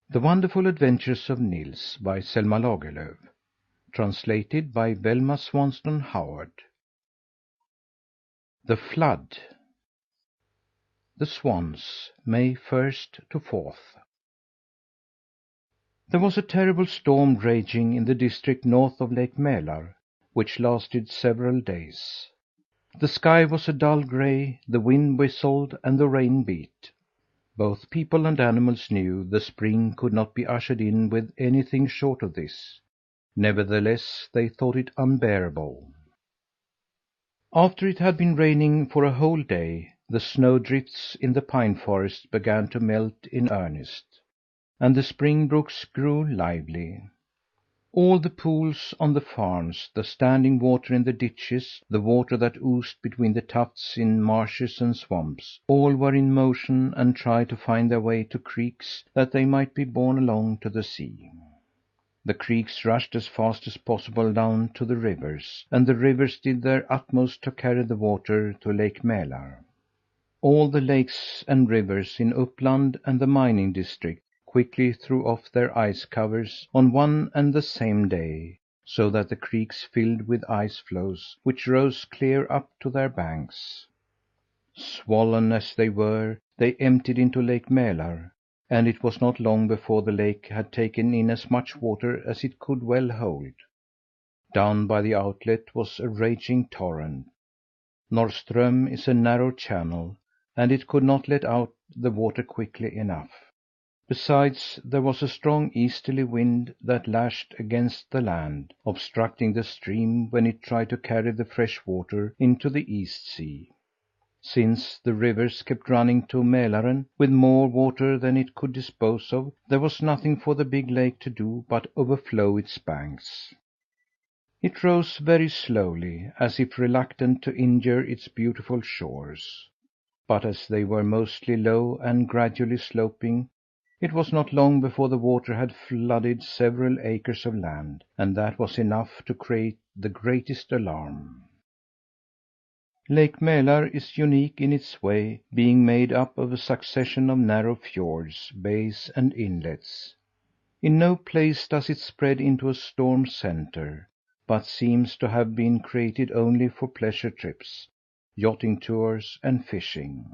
The Wonderful Adventures of Nils by Selma Lagerlöf. Translated by Velma Swanston Howard. The Flood. The Swans, May 1st to 4th. There was a terrible storm raging in the district north of Lake Mälar, which lasted several days. The sky was a dull gray, the wind whistled, and the rain beat. Both people and animals knew the spring could not be ushered in with anything short of this. Nevertheless, they thought it unbearable. After it had been raining for a whole day, the snow drifts in the pine forest began to melt in earnest, and the spring brooks grew lively. All the pools on the farms, the standing water in the ditches, the water that oozed between the tufts in marshes and swamps, all were in motion and tried to find their way to creeks that they might be borne along to the sea. The creeks rushed as fast as possible down to the rivers, and the rivers did their utmost to carry the water to Lake Mälar. All the lakes and rivers in Uppland and the mining district quickly threw off their ice covers on one and the same day, so that the creeks filled with ice floes which rose clear up to their banks. Swollen as they were, they emptied into Lake Mälar, and it was not long before the lake had taken in as much water as it could well hold. Down by the outlet was a raging torrent. Norrström is a narrow channel, and it could not let out the water quickly enough. Besides, there was a strong easterly wind that lashed against the land, obstructing the stream when it tried to carry the fresh water into the East Sea. Since the rivers kept running to Mälaren with more water than it could dispose of, there was nothing for the big lake to do but overflow its banks. It rose very slowly, as if reluctant to injure its beautiful shores. But as they were mostly low and gradually sloping, it was not long before the water had flooded several acres of land, and that was enough to create the greatest alarm. Lake Mälar is unique in its way, being made up of a succession of narrow fjords, bays, and inlets. In no place does it spread into a storm center, but seems to have been created only for pleasure trips, yachting tours, and fishing.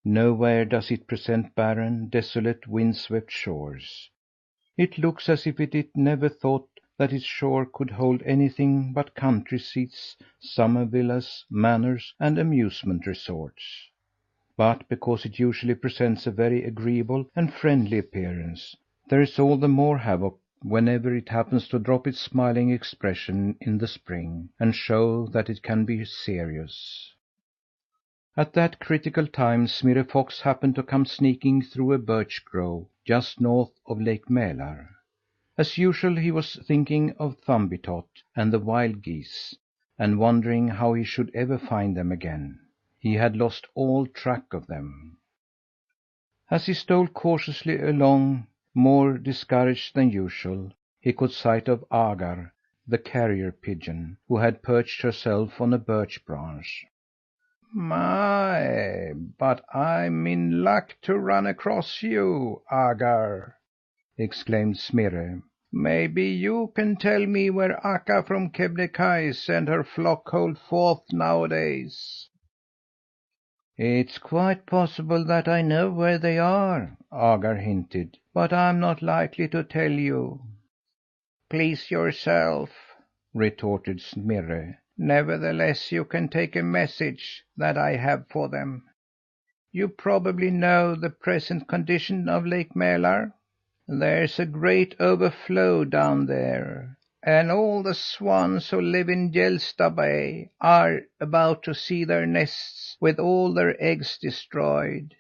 Nowhere does it present barren, desolate, wind-swept shores. It looks as if it never thought that its shore could hold anything but country seats, summer villas, manors, and amusement resorts. But because it usually presents a very agreeable and friendly appearance, there is all the more havoc whenever it happens to drop its smiling expression in the spring, and show that it can be serious. At that critical time Smirre Fox happened to come sneaking through a birch grove just north of Lake Mälar. As usual, he was thinking of Thumbietot and the wild geese, and wondering how he should ever find them again. He had lost all track of them. As he stole cautiously along, more discouraged than usual, he caught sight of Agar, the carrier pigeon, who had perched herself on a birch branch. "My, but I'm in luck to run across you, Agar!" exclaimed Smirre. "Maybe you can tell me where Akka from Kebnekaise and her flock hold forth nowadays." "It's quite possible that I know where they are," Agar hinted, "but I'm not likely to tell you." "Please yourself," retorted Smirre. "Nevertheless, you can take a message that I have for them. You probably know the present condition of Lake Mälar. There's a great overflow down there, and all the swans who live in Hjälsta Bay are about to see their nests with all their eggs destroyed.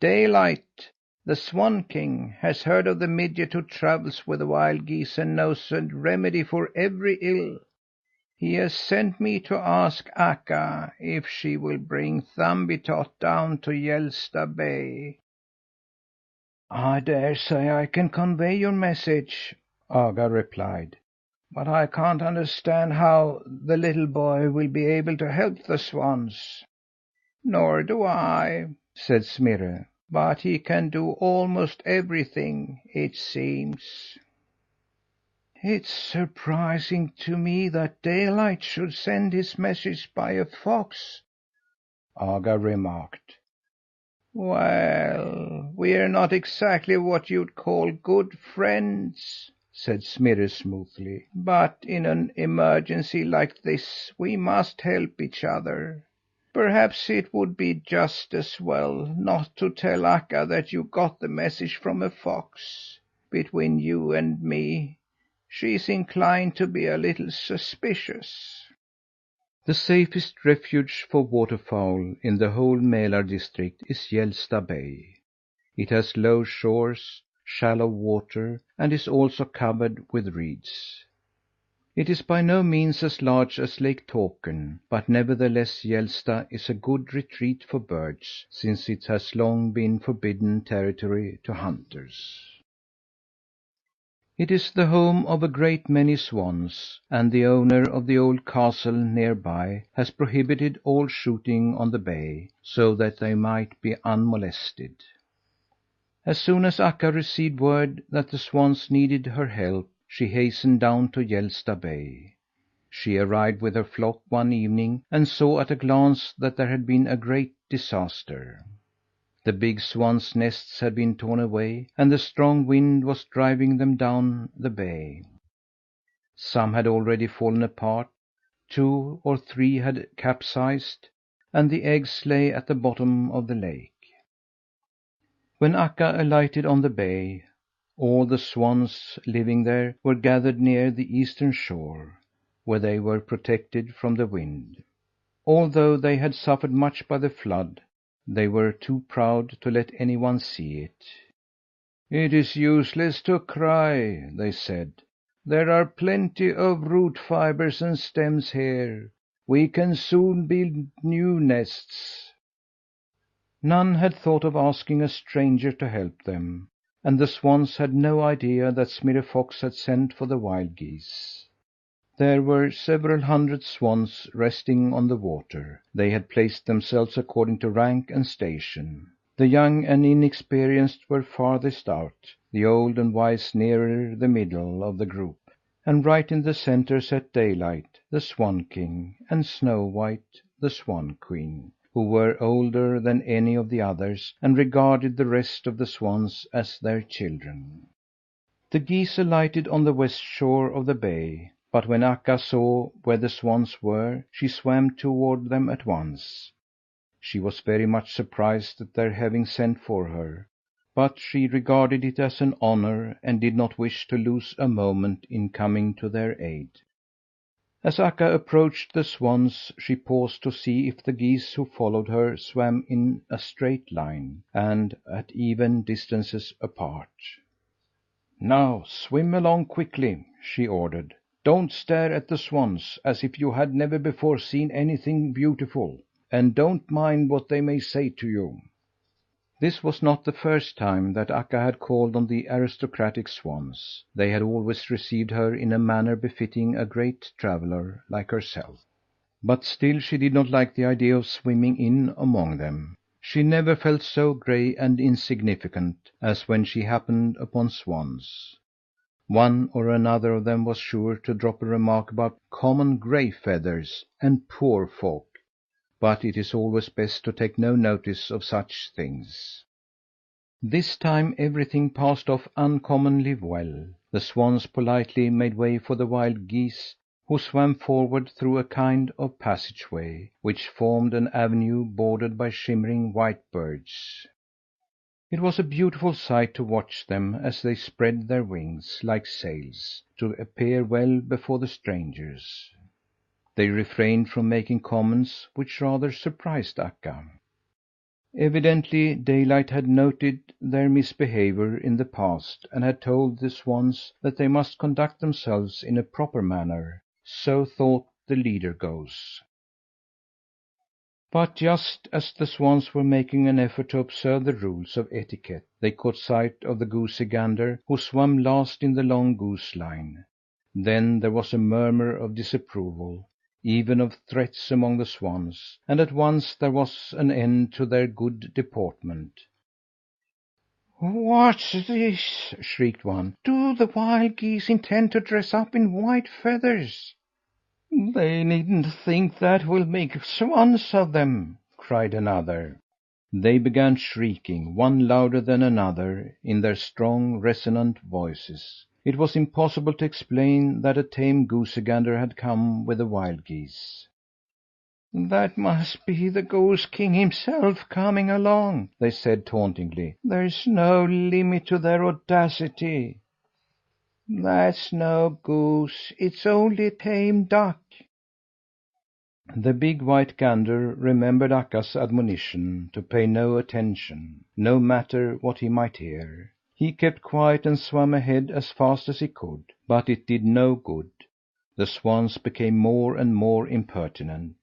Daylight, the Swan King, has heard of the midget who travels with the wild geese and knows a remedy for every ill. He has sent me to ask Akka if she will bring Thumbietot down to Hjälsta Bay." "I dare say I can convey your message," Agar replied, "but I can't understand how the little boy will be able to help the swans." "Nor do I," said Smirre. but he can do almost everything, it seems." "It's surprising to me that Daylight should send his message by a fox," Aga remarked. "Well, we're not exactly what you'd call good friends," said Smirre smoothly, "but in an emergency like this we must help each other. Perhaps it would be just as well not to tell Akka that you got the message from a fox. Between you and me, she's inclined to be a little suspicious." The safest refuge for waterfowl in the whole Mälar district is Hjälsta Bay. It has low shores, shallow water, and is also covered with reeds. It is by no means as large as Lake Tåkern, but nevertheless Hjälsta is a good retreat for birds, since it has long been forbidden territory to hunters. It is the home of a great many swans, and the owner of the old castle near by has prohibited all shooting on the bay, so that they might be unmolested. As soon as Akka received word that the swans needed her help, she hastened down to Hjälsta Bay. She arrived with her flock one evening and saw at a glance that there had been a great disaster. The big swans' nests had been torn away, and the strong wind was driving them down the bay. Some had already fallen apart, 2 or 3 had capsized, and the eggs lay at the bottom of the lake. When Akka alighted on the bay, all the swans living there were gathered near the eastern shore, where they were protected from the wind. Although they had suffered much by the flood, they were too proud to let any one see it. "It is useless to cry," they said. "There are plenty of root fibres and stems here. We can soon build new nests." None had thought of asking a stranger to help them, and the swans had no idea that Smirre Fox had sent for the wild geese. There were several hundred swans resting on the water. They had placed themselves according to rank and station. The young and inexperienced were farthest out, the old and wise nearer the middle of the group, and right in the centre sat Daylight, the swan king, and Snow White, the swan queen, who were older than any of the others and regarded the rest of the swans as their children. The geese alighted on the west shore of the bay, but when Akka saw where the swans were, she swam toward them at once. She was very much surprised at their having sent for her, but she regarded it as an honour and did not wish to lose a moment in coming to their aid. As Akka approached the swans, she paused to see if the geese who followed her swam in a straight line, and at even distances apart. "Now swim along quickly," she ordered. "Don't stare at the swans as if you had never before seen anything beautiful, and don't mind what they may say to you." This was not the first time that Akka had called on the aristocratic swans. They had always received her in a manner befitting a great traveller like herself. But still she did not like the idea of swimming in among them. She never felt so gray and insignificant as when she happened upon swans. One or another of them was sure to drop a remark about common gray feathers and poor folk, but it is always best to take no notice of such things. This time everything passed off uncommonly well. The swans politely made way for the wild geese, who swam forward through a kind of passageway, which formed an avenue bordered by shimmering white birds. It was a beautiful sight to watch them as they spread their wings, like sails, to appear well before the strangers. They refrained from making comments, which rather surprised Akka. Evidently Daylight had noted their misbehaviour in the past and had told the swans that they must conduct themselves in a proper manner. So thought the leader goose. But just as the swans were making an effort to observe the rules of etiquette, they caught sight of the goosey gander, who swam last in the long goose line. Then there was a murmur of disapproval, even of threats among the swans, and at once there was an end to their good deportment. "What's this?" shrieked one. "Do the wild geese intend to dress up in white feathers?" "They needn't think that will make swans of them!" cried another. They began shrieking, one louder than another, in their strong, resonant voices. It was impossible to explain that a tame goosey gander had come with the wild geese. "That must be the goose king himself coming along," they said tauntingly. "There's no limit to their audacity." "That's no goose, it's only a tame duck." The big white gander remembered Akka's admonition to pay no attention, no matter what he might hear. He kept quiet and swam ahead as fast as he could, but it did no good. The swans became more and more impertinent.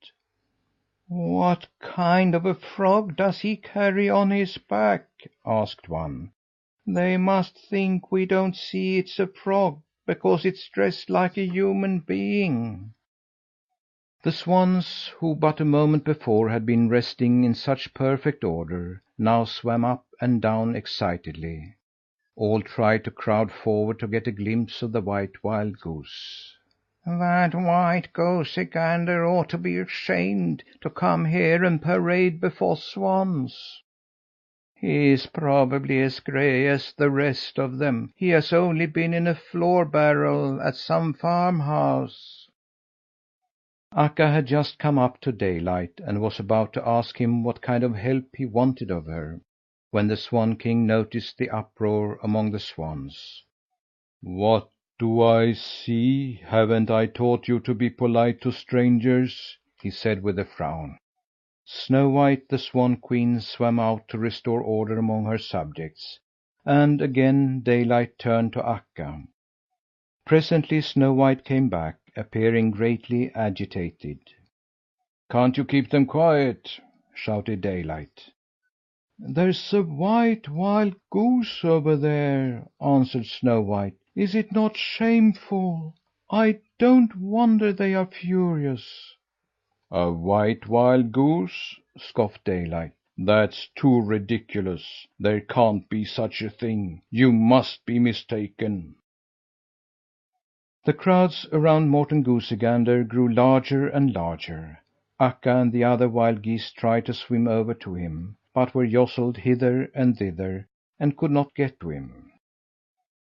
"What kind of a frog does he carry on his back?" asked one. "They must think we don't see it's a frog, because it's dressed like a human being." The swans, who but a moment before had been resting in such perfect order, now swam up and down excitedly. All tried to crowd forward to get a glimpse of the white wild goose. "That white goosey gander ought to be ashamed to come here and parade before swans." "He's probably as gray as the rest of them. He has only been in a flour barrel at some farmhouse." Akka had just come up to Daylight and was about to ask him what kind of help he wanted of her, when the swan king noticed the uproar among the swans. "What do I see? Haven't I taught you to be polite to strangers?" he said with a frown. Snow White, the swan queen, swam out to restore order among her subjects, and again Daylight turned to Akka. Presently Snow White came back, appearing greatly agitated. "Can't you keep them quiet?" shouted Daylight. "There's a white wild goose over there," answered Snow White. "Is it not shameful? I don't wonder they are furious." "A white wild goose?" scoffed Daylight. "That's too ridiculous! There can't be such a thing. You must be mistaken." The crowds around Morten Goosey Gander grew larger and larger. Akka and the other wild geese tried to swim over to him, but were jostled hither and thither and could not get to him.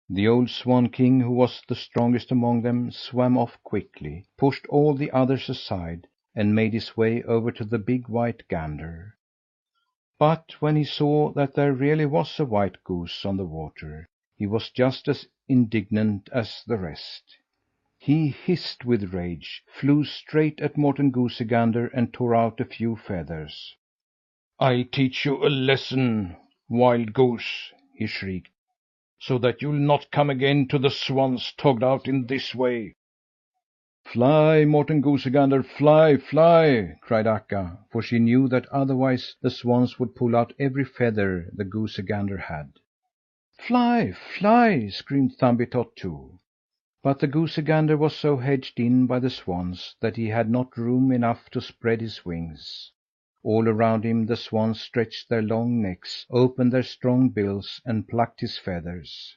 The old swan king, who was the strongest among them, swam off quickly, pushed all the others aside, and made his way over to the big white gander. But when he saw that there really was a white goose on the water, he was just as indignant as the rest. He hissed with rage, flew straight at Morten Goosey Gander, and tore out a few feathers. "I'll teach you a lesson, wild goose!" he shrieked, "so that you'll not come again to the swans togged out in this way." "Fly, Morten Goosey Gander, fly, fly!" cried Akka, for she knew that otherwise the swans would pull out every feather the goosey gander had. "Fly, fly!" screamed Thumbietot too. But the goosey gander was so hedged in by the swans that he had not room enough to spread his wings. All around him the swans stretched their long necks, opened their strong bills, and plucked his feathers.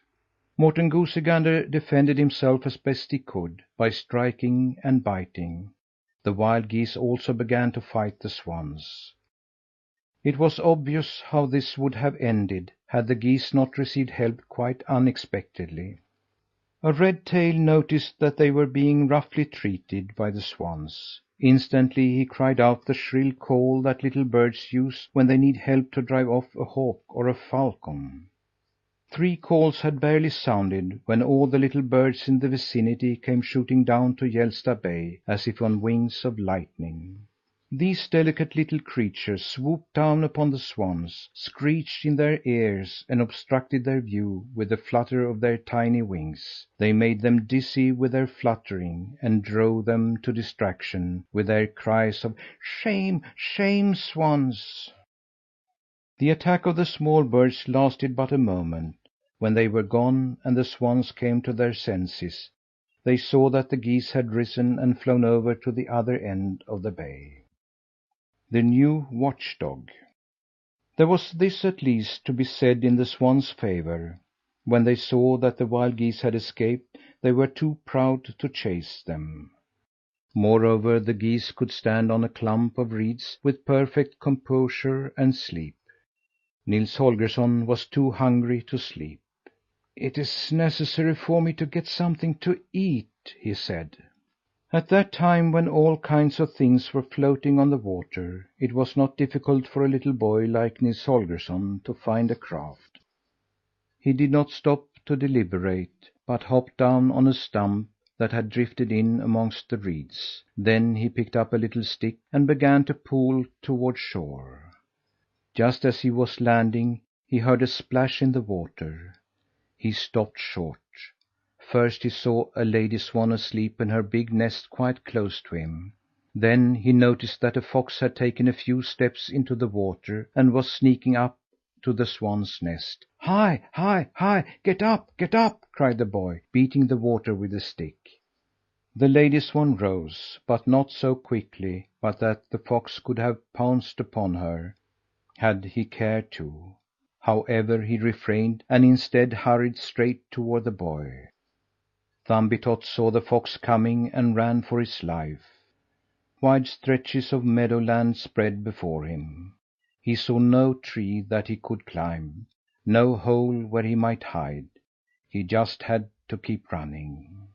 Morten Goosey Gander defended himself as best he could, by striking and biting. The wild geese also began to fight the swans. It was obvious how this would have ended, had the geese not received help quite unexpectedly. A red tail noticed that they were being roughly treated by the swans. Instantly he cried out the shrill call that little birds use when they need help to drive off a hawk or a falcon. 3 calls had barely sounded when all the little birds in the vicinity came shooting down to Hjälsta Bay as if on wings of lightning. These delicate little creatures swooped down upon the swans, screeched in their ears, and obstructed their view with the flutter of their tiny wings. They made them dizzy with their fluttering, and drove them to distraction with their cries of "Shame, shame, swans!" The attack of the small birds lasted but a moment. When they were gone, and the swans came to their senses, they saw that the geese had risen and flown over to the other end of the bay. The new watchdog. There was this at least to be said in the swans' favour: when they saw that the wild geese had escaped, they were too proud to chase them. Moreover, the geese could stand on a clump of reeds with perfect composure and sleep. Nils Holgersson was too hungry to sleep. "It is necessary for me to get something to eat," he said. At that time, when all kinds of things were floating on the water, it was not difficult for a little boy like Nils Holgersson to find a craft. He did not stop to deliberate, but hopped down on a stump that had drifted in amongst the reeds. Then he picked up a little stick and began to pole toward shore. Just as he was landing, he heard a splash in the water. He stopped short. First he saw a lady swan asleep in her big nest quite close to him. Then he noticed that a fox had taken a few steps into the water and was sneaking up to the swan's nest. "Hi, hi, hi! Get up! Get up!" cried the boy, beating the water with his stick. The lady swan rose, but not so quickly but that the fox could have pounced upon her, had he cared to. However, he refrained, and instead hurried straight toward the boy. Thumbietot saw the fox coming and ran for his life. Wide stretches of meadowland spread before him. He saw no tree that he could climb, no hole where he might hide. He just had to keep running.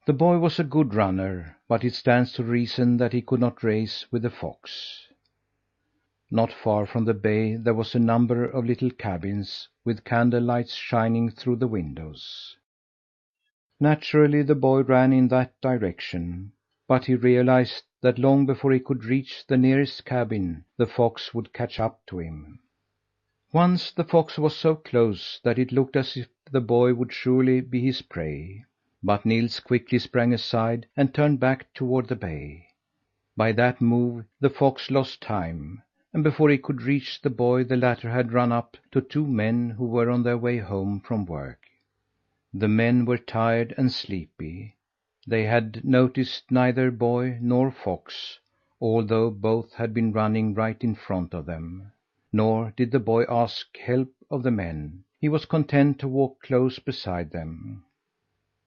The boy was a good runner, but it stands to reason that he could not race with the fox. Not far from the bay there was a number of little cabins, with candle lights shining through the windows. Naturally the boy ran in that direction, but he realized that long before he could reach the nearest cabin, the fox would catch up to him. Once the fox was so close that it looked as if the boy would surely be his prey. But Nils quickly sprang aside and turned back toward the bay. By that move the fox lost time, and before he could reach the boy, the latter had run up to two men who were on their way home from work. The men were tired and sleepy. They had noticed neither boy nor fox, although both had been running right in front of them. Nor did the boy ask help of the men. He was content to walk close beside them.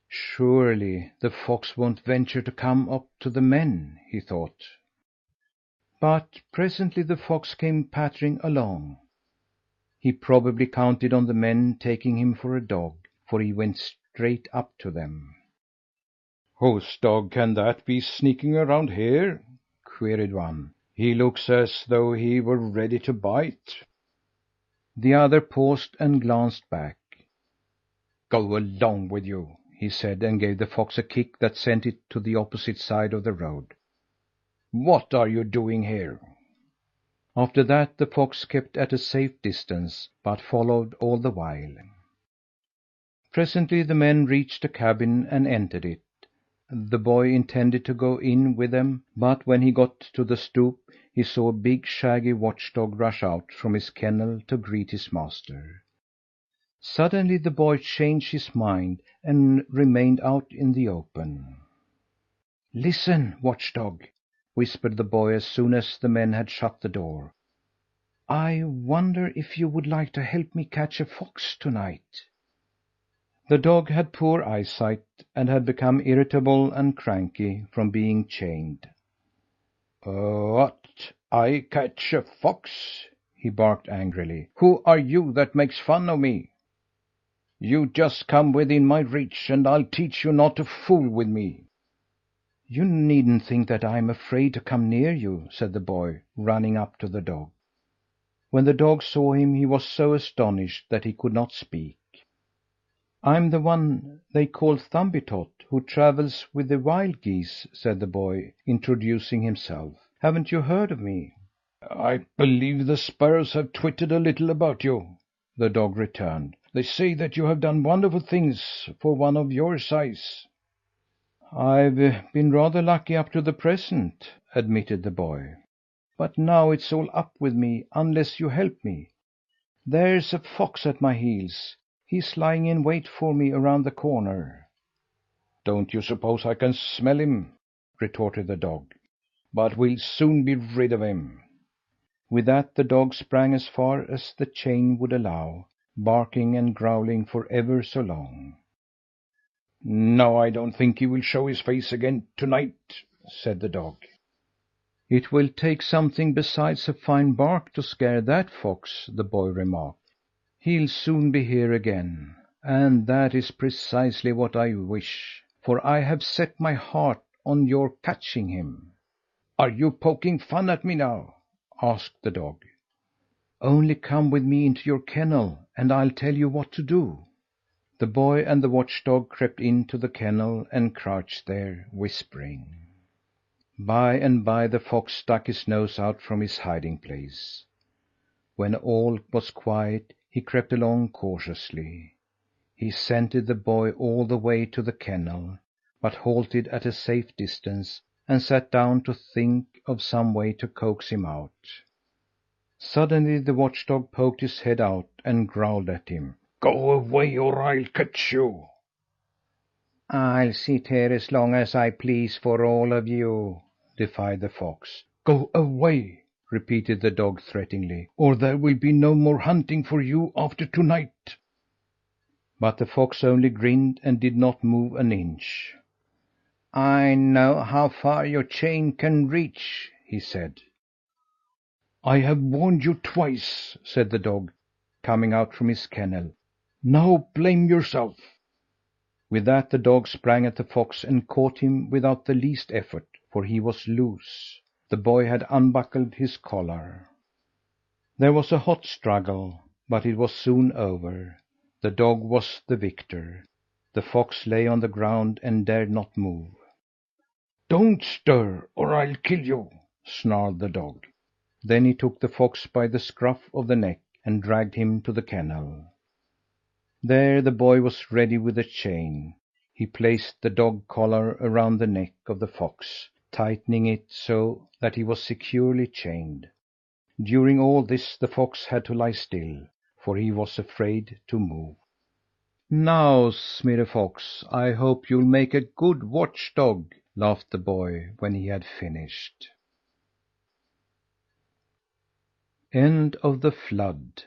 "Surely the fox won't venture to come up to the men," he thought. But presently the fox came pattering along. He probably counted on the men taking him for a dog, for he went straight up to them. "Whose dog can that be sneaking around here?" queried one. "He looks as though he were ready to bite." The other paused and glanced back. "Go along with you!" he said, and gave the fox a kick that sent it to the opposite side of the road. "What are you doing here?" After that the fox kept at a safe distance, but followed all the while. Presently the men reached a cabin and entered it. The boy intended to go in with them, but when he got to the stoop, he saw a big, shaggy watchdog rush out from his kennel to greet his master. Suddenly the boy changed his mind and remained out in the open. "Listen, watchdog," whispered the boy as soon as the men had shut the door. "I wonder if you would like to help me catch a fox to night?" The dog had poor eyesight, and had become irritable and cranky from being chained. "What! I catch a fox?" he barked angrily. "Who are you that makes fun of me? You just come within my reach, and I'll teach you not to fool with me." "You needn't think that I am afraid to come near you," said the boy, running up to the dog. When the dog saw him, he was so astonished that he could not speak. "I'm the one they call Thumbietot, who travels with the wild geese," said the boy, introducing himself. "Haven't you heard of me?" "I believe the sparrows have twittered a little about you," the dog returned. "They say that you have done wonderful things for one of your size." "I've been rather lucky up to the present," admitted the boy. "But now it's all up with me unless you help me. There's a fox at my heels. He's lying in wait for me around the corner." "Don't you suppose I can smell him?" retorted the dog. "But we'll soon be rid of him." With that the dog sprang as far as the chain would allow, barking and growling for ever so long. "Now I don't think he will show his face again to night," said the dog. "It will take something besides a fine bark to scare that fox," the boy remarked. "He'll soon be here again. And that is precisely what I wish, for I have set my heart on your catching him." "Are you poking fun at me now?" asked the dog. "Only come with me into your kennel, and I'll tell you what to do." The boy and the watch dog crept into the kennel and crouched there, whispering. By and by the fox stuck his nose out from his hiding place. When all was quiet, he crept along cautiously. He scented the boy all the way to the kennel, but halted at a safe distance and sat down to think of some way to coax him out. Suddenly the watch dog poked his head out and growled at him. "Go away or I'll catch you!" "I'll sit here as long as I please for all of you," defied the fox. "Go away!" repeated the dog threateningly, "or there will be no more hunting for you after to night." But the fox only grinned and did not move an inch. "I know how far your chain can reach," he said. "I have warned you twice," said the dog, coming out from his kennel. "Now blame yourself!" With that the dog sprang at the fox and caught him without the least effort, for he was loose. The boy had unbuckled his collar. There was a hot struggle, but it was soon over. The dog was the victor. The fox lay on the ground and dared not move. "Don't stir, or I'll kill you!" snarled the dog. Then he took the fox by the scruff of the neck and dragged him to the kennel. There the boy was ready with the chain. He placed the dog collar around the neck of the fox, tightening it so that he was securely chained. During all this the fox had to lie still, for he was afraid to move. "Now, Smirre Fox, I hope you'll make a good watch dog," laughed the boy when he had finished. End of the Flood.